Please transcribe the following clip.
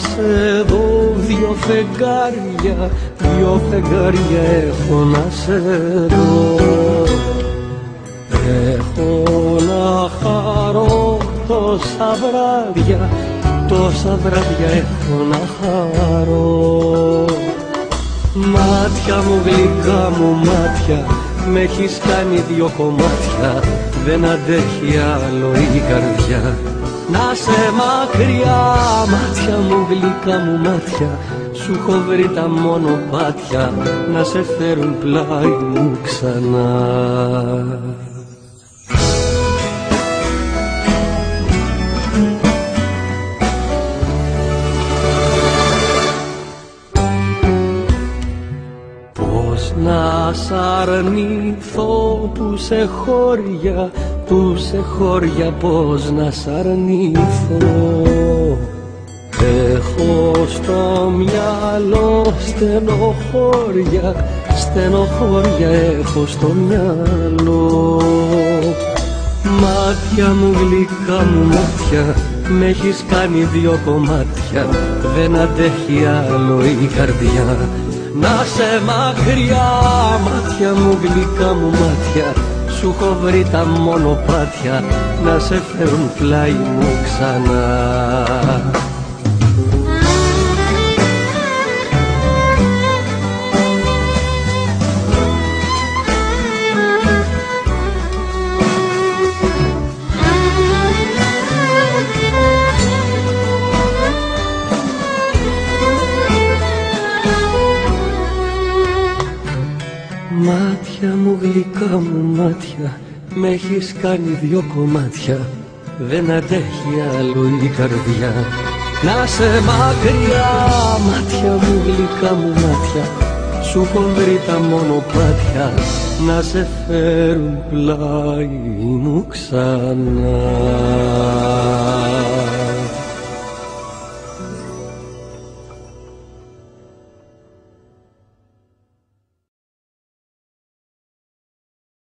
σε δω, δυο φεγγάρια έχω να σε δω. Έχω να χαρώ τόσα βράδια έχω να χαρώ. Μάτια μου, γλυκά μου μάτια, μ' έχεις κάνει δυο κομμάτια, δεν αντέχει άλλο η καρδιά να σε μακριά. Μάτια μου, γλυκά μου μάτια, σου έχω βρει τα μονοπάτια να σε φέρουν πλάι μου ξανά. Πώς να σ' αρνηθώ που σε χώρια, πώς να σ' αρνηθώ. Έχω στο μυαλό στενοχώρια έχω στο μυαλό. Μάτια μου, γλυκά μου μάτια, μ' έχεις κάνει δυο κομμάτια, δεν αντέχει άλλο η καρδιά να σε μακριά. Μάτια μου, γλυκά μου μάτια, σου έχω βρει τα μονοπάτια να σε φέρουν πλάι μου ξανά. Μάτια μου, γλυκά μου μάτια, μ' έχεις κάνει δυο κομμάτια, δεν αντέχει άλλο η καρδιά να σε μακριά. Μάτια μου, γλυκά μου μάτια, σου έχω βρει τα μονοπάτια να σε φέρουν πλάι μου ξανά.